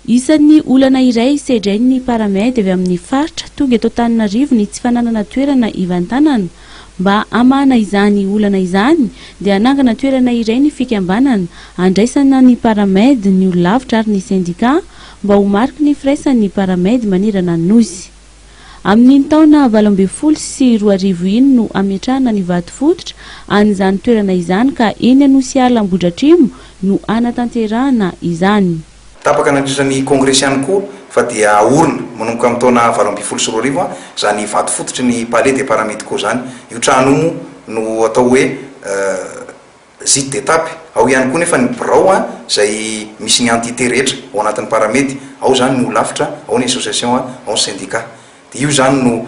Isan'ny olana iray sedrain'ny Paramed avy amin'ny faritra tonga eto Antananarivo ny tsy fananana toerana ivantanana. Mba amana izany olana izany dia anangana toerana iray ny fikambanana andraisana ny Paramed ny olo-lavitra ary ny sindika mba ho mariky ny firaisan'ny Paramed manerana Anosy. Amin'ny taona 2020 sy 2021 no ametrahana ny vato fototra an'izany toerana izany ka eny Anosy Ambohidratrimo no nanatanterahana izany. Tapaka nandrisan'ny kongresy ihany koa fa dia orona manomboka amin'ny taona 2020 sy 2021 zany vato fototry ny palais de Paramed koa zany. Io trano no atao hoe site d'étape. Ao ihany koa nefa ny birao zay misy ny entité rehetra ao anatin'ny Paramed, ao zany ny olo-lavitra, ao ny association, ao ny syndicat. Dia io zany no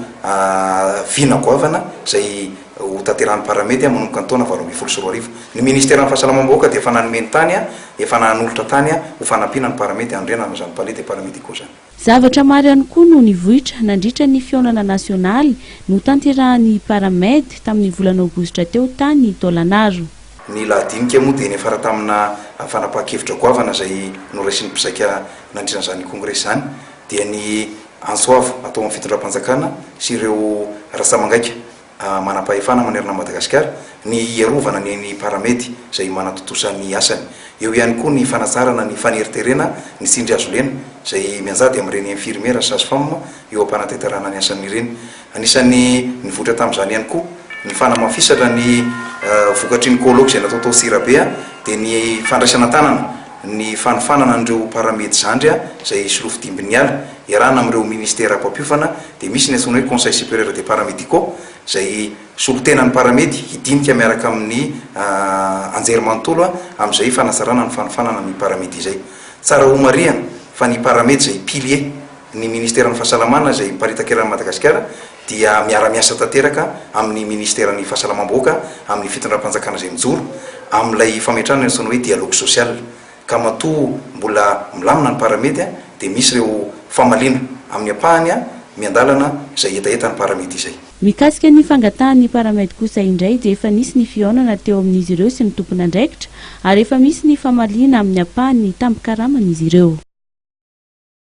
vina goavana zay ho tanterahan'ny Paramed manomboka ny taona 2020 sy 2021. Ny ministère ny fahasalamam-bahoaka dia efa nanome ny tany, efa nanolotra tany ho fanampiana ny Paramed andrenana zany palais de Paramed koa zany. Zavatra maro ihany koa no nivohitra nandritra ny fihaonana nasionaly no tanterahan'ny Paramed tamin'ny volana Aogositra teo tany Tolagnaro. Ny lahadinika moa dia nefa tamina fanapahan-kevitra goavana zay noraisin'ny mpizaika nandritra zany kongresy zany dia ny ansoavo atao amin'ny fitondram-panjakana sy ireo rasamangaika manam-pahefana manerana Madagasikara ny iarovana ny Paramed zay manatotosan'ny asany. Eo ihany koa ny fanatsarana ny faneriterena ny tsindry azo lena zay mianjady amin'ireny infirmiera sage-femme eo ampanantanterahana ny asan'ireny. Anisan'ny nivoatra tamin'izany ihany koa ny fanamafisatra ny vokatry ny koloky zay natao tao Sirabe dia ny fandraisana tanana ny fanofanana an'ireo Paramed zandry zay solofo dimbiniala iarahana amin'ireo ministère am-pampiofana dia misy ny antsoina hoe conseil supérieur des paramédicaux zay solotenan'ny Paramed hidinika miaraka amin'ny anjerimanontolo amin'izay fanasarana ny fanofanana ny Paramed izay. Tsara ho marihana fa ny Paramed zay pilier ny ministère ny fahasalamana zay miparitakeran'ny Madagasikara dia miara-miasa tanteraka amin'ny ministère ny fahasalamam-bahoaka amin'ny fitondram-panjakana zay mijoro amin'ilay fametrahana ny antsoina hoe dialogue social. Ka matoa mbola milamina ny Paramed dia misy ireo famalina amin'ny ampahany miandalana zay etaeta ny Paramed izay. Mikasika ny fangatahan'ny Paramed kosa indray dia efa nisy ny fihaonana teo amin'izy ireo sy ny tompon'andraikitra ary efa misy ny famalina amin'ny ampahany tampikarama'izy ireo.